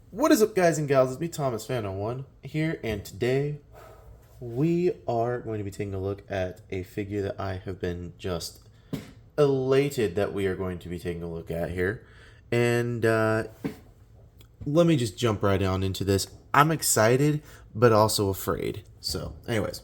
What is up, guys and gals? It's me, Thomas Fan01 here, and today we are going to be taking a look at a figure that I have been just elated that we are going to be taking a look at here. And let me just jump right on into this. I'm excited, but also afraid. So, anyways,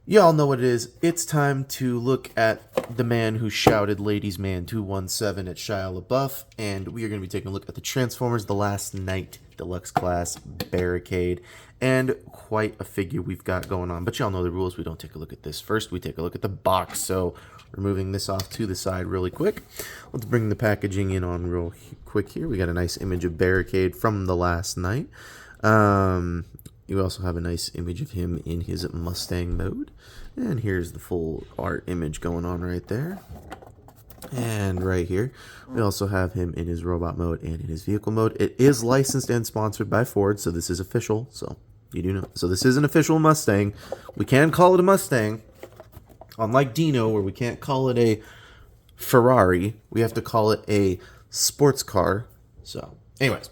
y'all know what it is. It's time to look at the man who shouted Ladies Man 217 at Shia LaBeouf, and we are going to be taking a look at the Transformers The Last Night Deluxe Class Barricade, and quite a figure we've got going on. But y'all know the rules. We don't take a look at this first. We take a look at the box. So removing this off to the side really quick. Let's bring the packaging in on real quick here. We got a nice image of Barricade from The Last Night. You also have a nice image of him in his Mustang mode. And here's the full art image going on right there. And right here, we also have him in his robot mode and in his vehicle mode. It is licensed and sponsored by Ford, so this is official. So you do know. So this is an official Mustang. We can call it a Mustang. Unlike Dino, where we can't call it a Ferrari, we have to call it a sports car. So, anyways,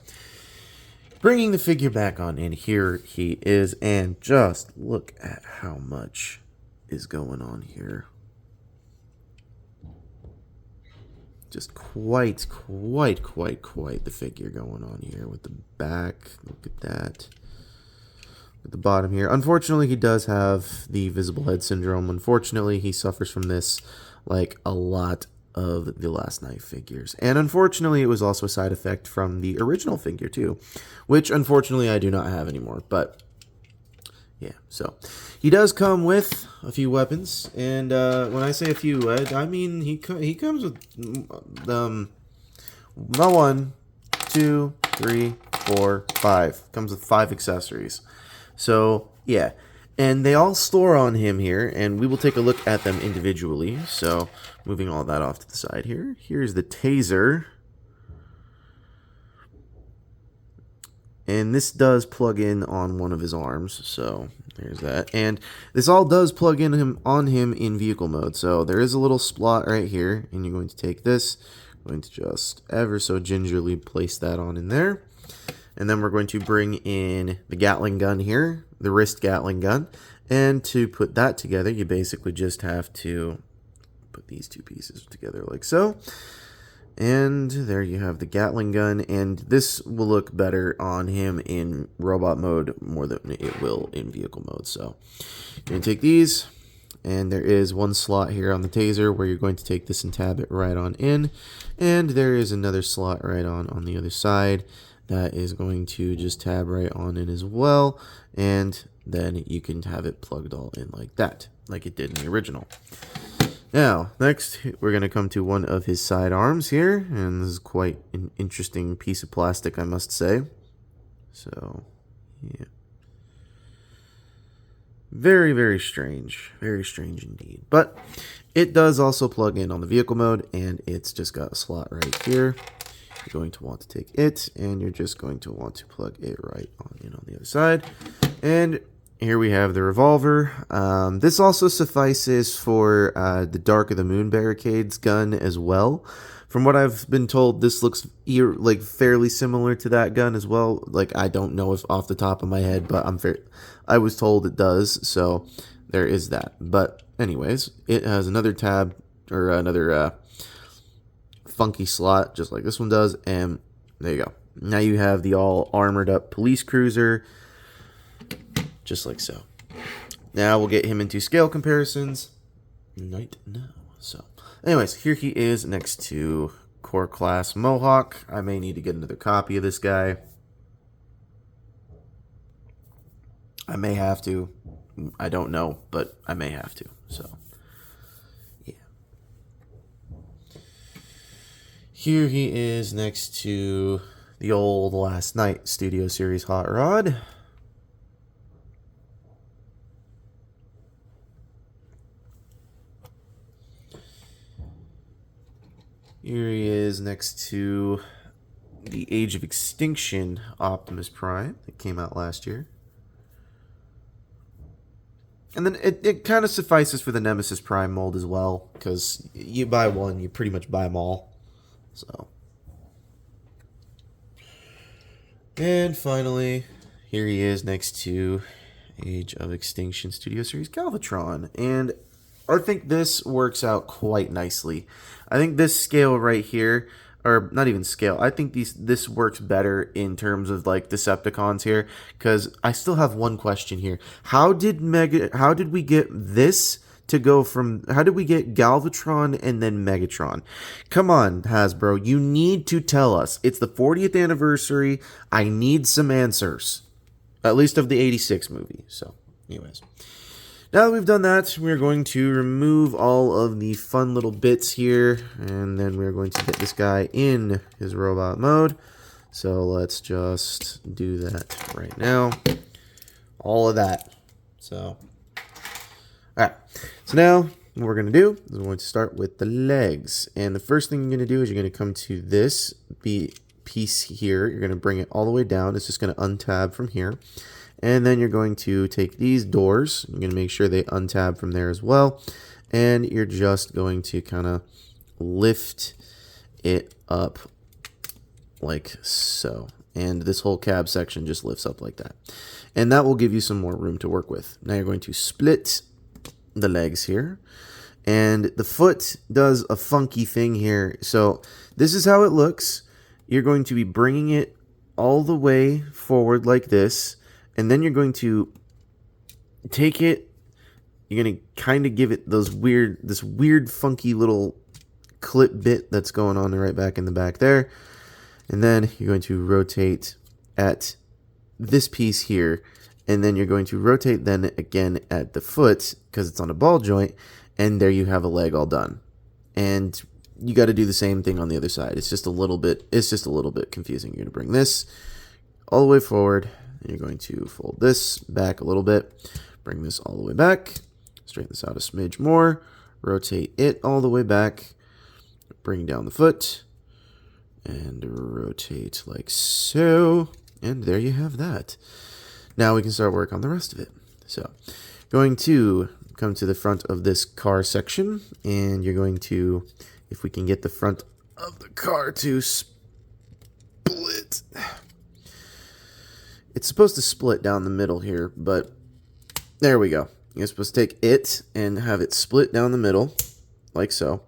bringing the figure back on, and here he is. And just look at how much is going on here. Just quite the figure going on here with the back. Look at that. At the bottom here. Unfortunately, he does have the visible head syndrome. Unfortunately, he suffers from this like a lot of the Last Night figures. And unfortunately, it was also a side effect from the original figure too, which unfortunately I do not have anymore. But yeah, so he does come with a few weapons, and when I say a few, I mean he comes with no 1, 2, 3, 4, 5. Comes with 5 accessories. So yeah, and they all store on him here, and we will take a look at them individually. So moving all that off to the side here. Here's the taser. And this does plug in on one of his arms, so there's that. And this all does plug in on him in vehicle mode. So there is a little slot right here, and you're going to take this, going to just ever so gingerly place that on in there. And then we're going to bring in the Gatling gun here, the wrist Gatling gun. And to put that together, you basically just have to put these two pieces together like so. And there you have the Gatling gun, and this will look better on him in robot mode more than it will in vehicle mode. So you're going to take these, and there is one slot here on the taser where you're going to take this and tab it right on in. And there is another slot right on the other side that is going to just tab right on in as well. And then you can have it plugged all in like that, like it did in the original. Now, next, we're going to come to one of his side arms here, and this is quite an interesting piece of plastic, I must say. So, yeah. Very strange indeed. But it does also plug in on the vehicle mode, and it's just got a slot right here. You're going to want to take it, and you're just going to want to plug it right on in on the other side. And here we have the revolver. This also suffices for the Dark of the Moon Barricade's gun as well. From what I've been told, this looks like fairly similar to that gun as well. Like, I don't know if off the top of my head, but I was told it does, so there is that. But anyways, it has another tab, or another funky slot, just like this one does, and there you go. Now you have the all armored up police cruiser, just like so. Now we'll get him into scale comparisons right now. So, anyways, here he is next to Core Class Mohawk. I may need to get another copy of this guy. I may have to. I don't know, but I may have to. So, yeah. Here he is next to the old Last Night Studio Series Hot Rod. Here he is next to the Age of Extinction Optimus Prime that came out last year. And then it kind of suffices for the Nemesis Prime mold as well, because you buy one, you pretty much buy them all. So And finally, here he is next to Age of Extinction Studio Series Galvatron. And I think this works out quite nicely. I think this scale right here, or not even scale, I think this works better in terms of like Decepticons here, because I still have one question here. How did we get this to go from, how did we get Galvatron and then Megatron? Come on, Hasbro, you need to tell us. It's the 40th anniversary. I need some answers. At least of the 86 movie. So, anyways. Now that we've done that, we're going to remove all of the fun little bits here. And then we're going to get this guy in his robot mode. So let's just do that right now. All of that. So, alright. So now, what we're going to do is we're going to start with the legs. And the first thing you're going to do is you're going to come to this piece here. You're going to bring it all the way down. It's just going to untab from here. And then you're going to take these doors. You're going to make sure they untab from there as well. And you're just going to kind of lift it up like so. And this whole cab section just lifts up like that. And that will give you some more room to work with. Now you're going to split the legs here. And the foot does a funky thing here. So this is how it looks. You're going to be bringing it all the way forward like this. And then you're going to take it, you're going to kind of give it this weird funky little clip bit that's going on right back in the back there. And then you're going to rotate at this piece here. And then you're going to rotate then again at the foot because it's on a ball joint. And there you have a leg all done. And you got to do the same thing on the other side. It's just a little bit confusing. You're going to bring this all the way forward. And you're going to fold this back a little bit, bring this all the way back, straighten this out a smidge more, rotate it all the way back, bring down the foot, and rotate like so, and there you have that. Now we can start work on the rest of it. So, going to come to the front of this car section, and you're going to, if we can get the front of the car to split. It's supposed to split down the middle here, but there we go. You're supposed to take it and have it split down the middle, like so,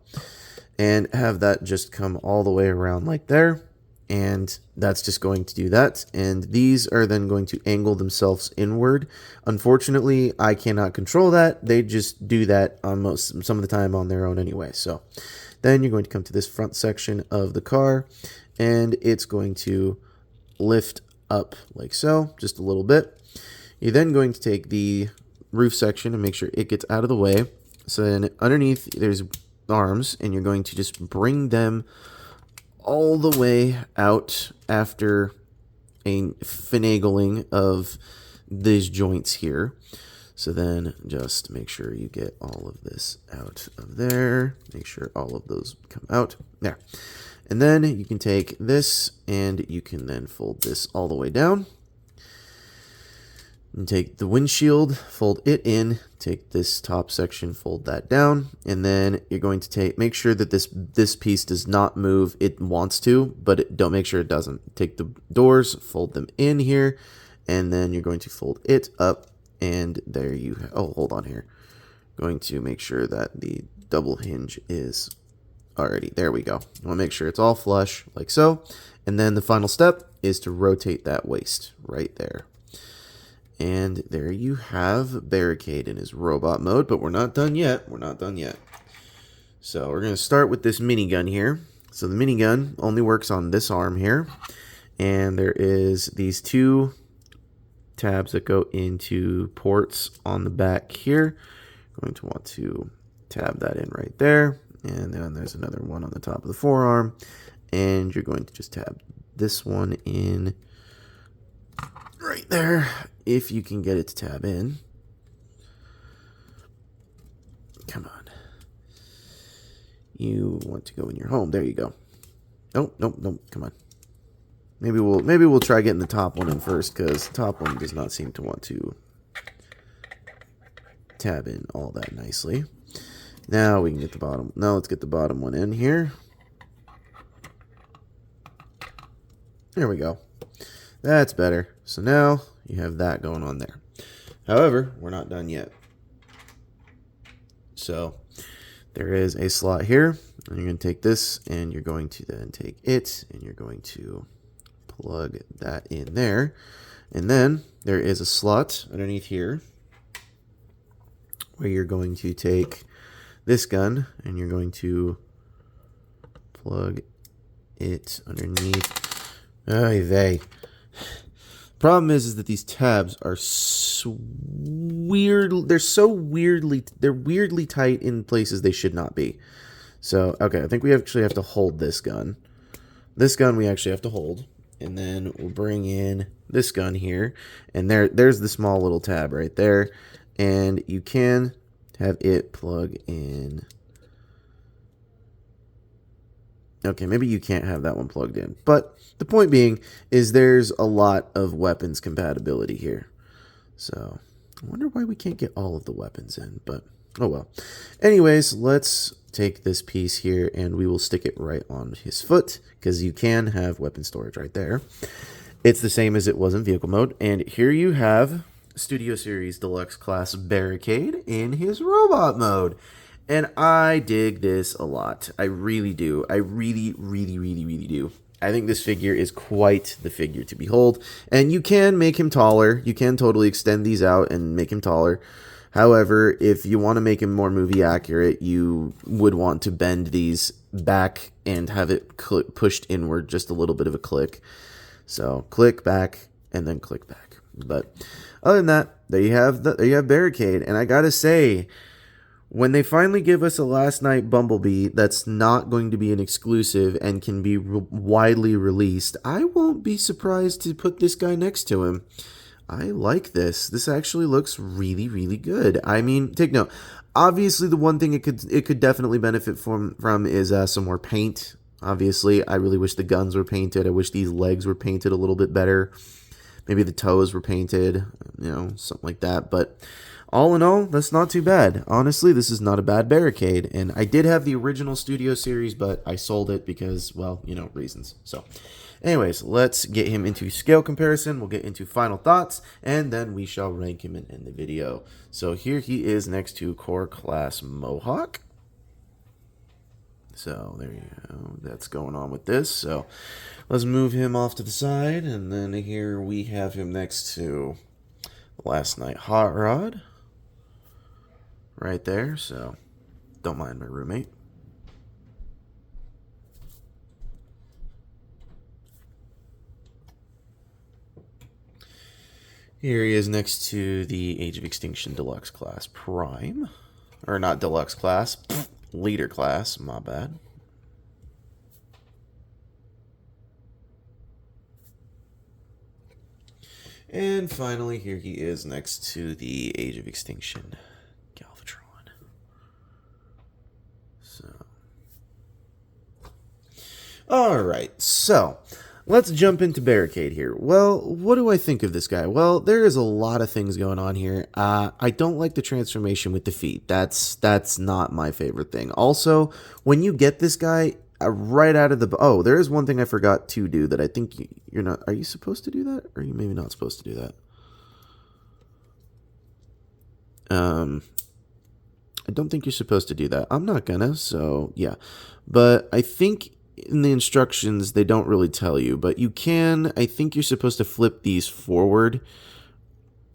and have that just come all the way around like there, and that's just going to do that, and these are then going to angle themselves inward. Unfortunately, I cannot control that. They just do that on some of the time on their own anyway. So then you're going to come to this front section of the car, and it's going to lift up like so, just a little bit. You're then going to take the roof section and make sure it gets out of the way. So then underneath there's arms, and you're going to just bring them all the way out after a finagling of these joints here. So then just make sure you get all of this out of there. Make sure all of those come out there. And then you can take this and you can then fold this all the way down. And take the windshield, fold it in, take this top section, fold that down, and then you're going to make sure that this piece does not move. It wants to, but don't make sure it doesn't. Take the doors, fold them in here, and then you're going to fold it up, and there you oh, hold on here. Going to make sure that the double hinge is already, there we go. I want to make sure it's all flush like so, and then the final step is to rotate that waist right there. And there you have Barricade in his robot mode, but we're not done yet. We're not done yet. So we're going to start with this minigun here. So the minigun only works on this arm here. And there is these two tabs that go into ports on the back here. Going to want to tab that in right there. And then there's another one on the top of the forearm. And you're going to just tab this one in right there, if you can get it to tab in. Come on. You want to go in your home. There you go. Oh, nope. Come on. Maybe we'll try getting the top one in first, because the top one does not seem to want to tab in all that nicely. Now we can get the bottom. Now let's get the bottom one in here. There we go. That's better. So now you have that going on there. However, we're not done yet. So there is a slot here. And you're going to take this and you're going to then take it and you're going to plug that in there. And then there is a slot underneath here where you're going to take this gun and you're going to plug it underneath. Oy vey. Problem is that these tabs are so weird. They're weirdly tight in places they should not be. So, okay, I think we actually have to hold this gun. This gun we actually have to hold. And then we'll bring in this gun here. And there's the small little tab right there. And you can have it plug in. Okay, maybe you can't have that one plugged in. But the point being is there's a lot of weapons compatibility here. So, I wonder why we can't get all of the weapons in. But, oh well. Anyways, let's take this piece here and we will stick it right on his foot. Because you can have weapon storage right there. It's the same as it was in vehicle mode. And here you have Studio Series Deluxe Class Barricade in his robot mode. And I dig this a lot. I really do. I really do. I think this figure is quite the figure to behold. And you can make him taller. You can totally extend these out and make him taller. However, if you want to make him more movie accurate, you would want to bend these back and have it pushed inward just a little bit of a click. So click back and then click back. But other than that, there you have Barricade. And I gotta say, when they finally give us a Last Night Bumblebee that's not going to be an exclusive and can be widely released, I won't be surprised to put this guy next to him. I like this. This actually looks really good. I mean, take note. Obviously, the one thing it could definitely benefit from is some more paint. Obviously, I really wish the guns were painted. I wish these legs were painted a little bit better. Maybe the toes were painted, you know, something like that. But all in all, that's not too bad. Honestly, this is not a bad Barricade. And I did have the original Studio Series, but I sold it because, well, you know, reasons. So, anyways, let's get him into scale comparison. We'll get into final thoughts, and then we shall rank him and end the video. So here he is next to Core Class Mohawk. So there you go. That's going on with this. So let's move him off to the side, and then here we have him next to Last Night Hot Rod. Right there, so don't mind my roommate. Here he is next to the Age of Extinction Deluxe Class Prime. Or not Deluxe Class, Leader Class, my bad. And finally, here he is next to the Age of Extinction Alright, so let's jump into Barricade here. Well, what do I think of this guy? Well, there is a lot of things going on here. I don't like the transformation with the feet. That's not my favorite thing. Also, when you get this guy right out of the... Oh, there is one thing I forgot to do that I think you're not... Are you supposed to do that? Or are you maybe not supposed to do that? I don't think you're supposed to do that. I'm not gonna, so yeah. But I think in the instructions, they don't really tell you, but you can. I think you're supposed to flip these forward.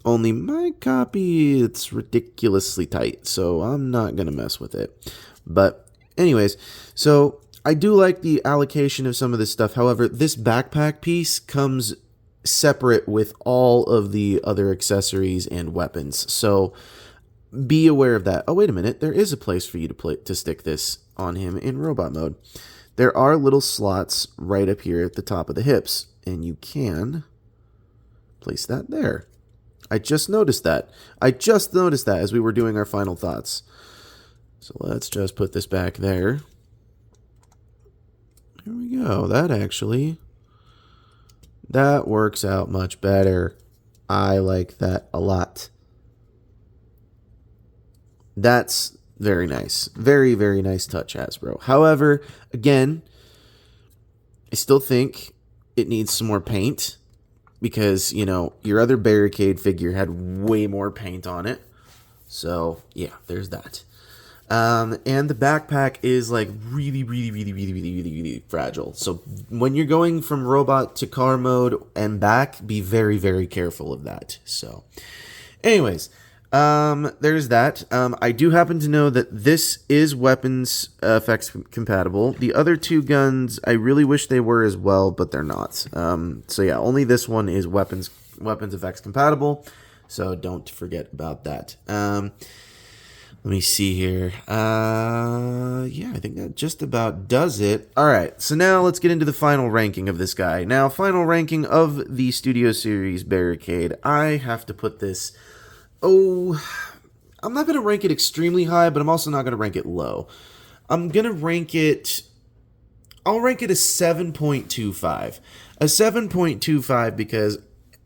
Only my copy, it's ridiculously tight, so I'm not going to mess with it. But anyways, so I do like the allocation of some of this stuff. However, this backpack piece comes separate with all of the other accessories and weapons. So be aware of that. Oh, wait a minute. There is a place for you to stick this on him in robot mode. There are little slots right up here at the top of the hips, and you can place that there. I just noticed that. As we were doing our final thoughts. So let's just put this back there. Here we go. That works out much better. I like that a lot. That's very nice. Very, very nice touch, Hasbro. However, again, I still think it needs some more paint. because, you know, your other Barricade figure had way more paint on it. So, yeah, there's that. And the backpack is like really fragile. So when you're going from robot to car mode and back, be very, very careful of that. So anyways, there's that. I do happen to know that this is weapons effects compatible. The other two guns, I really wish they were as well, but they're not. So yeah, only this one is weapons effects compatible. So don't forget about that. Let me see here. Yeah, I think that just about does it. All right, so now let's get into the final ranking of this guy. Now, final ranking of the Studio Series Barricade. I have to put this... Oh, I'm not going to rank it extremely high, but I'm also not going to rank it low. I'm going to rank it... I'll rank it a 7.25. A 7.25 because...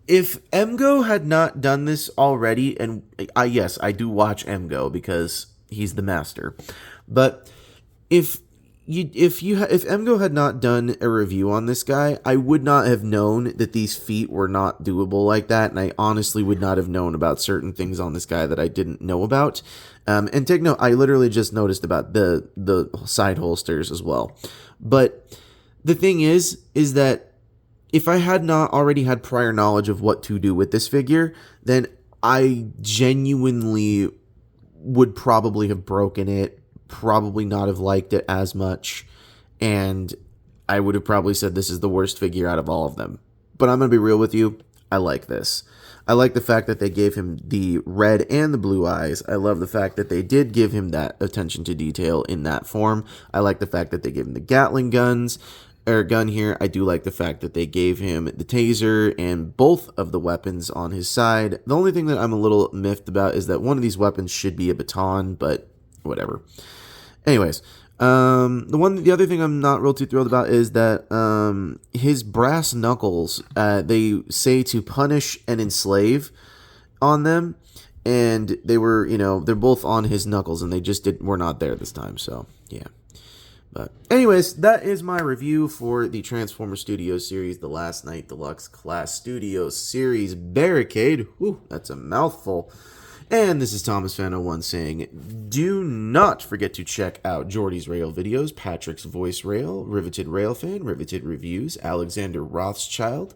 if MGO had not done this already, and yes, I do watch MGO because he's the master, but if MGO had not done a review on this guy, I would not have known that these feet were not doable like that, and I honestly would not have known about certain things on this guy that I didn't know about. And take note, I literally just noticed about the side holsters as well. But the thing is that if I had not already had prior knowledge of what to do with this figure, then I genuinely would probably have broken it, probably not have liked it as much, and I would have probably said this is the worst figure out of all of them. But I'm going to be real with you, I like this. I like the fact that they gave him the red and the blue eyes. I love the fact that they did give him that attention to detail in that form. I like the fact that they gave him the Gatling guns. Gun here. I do like the fact that they gave him the taser and both of the weapons on his side. The only thing that I'm a little miffed about is that one of these weapons should be a baton, but whatever. Anyways, the other thing I'm not real too thrilled about is that his brass knuckles, they say to punish and enslave on them, and they were, you know, they're both on his knuckles, and they just were not there this time. So yeah. But anyways, that is my review for the Transformer Studios series, the Last Night Deluxe Class Studios series Barricade. Whew, that's a mouthful. And this is Thomas Fan01 saying, do not forget to check out Jordy's Rail videos, Patrick's Voice Rail, Riveted Rail Fan, Riveted Reviews, Alexander Rothschild,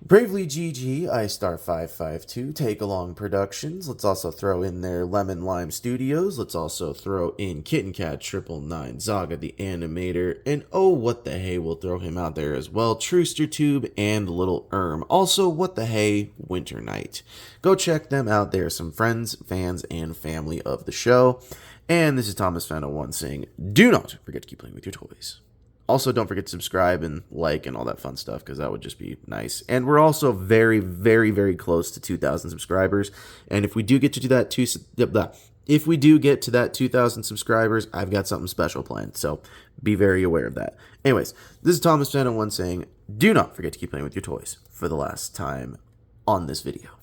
Bravely GG, iStar552, Take Along Productions. Let's also throw in there Lemon Lime Studios. Let's also throw in Kitten Cat 999, Zaga the Animator, and oh, what the hey, we'll throw him out there as well, Trooster Tube and Little Also, what the hey, Winter Night. Go check them out. They're some friends, fans, and family of the show. And this is Thomas Fan01 saying, do not forget to keep playing with your toys. Also, don't forget to subscribe and like and all that fun stuff, because that would just be nice. And we're also very, very, very close to 2,000 subscribers. And if we do get to that 2,000 subscribers, I've got something special planned. So be very aware of that. Anyways, this is Thomas Fan01 saying, do not forget to keep playing with your toys for the last time on this video.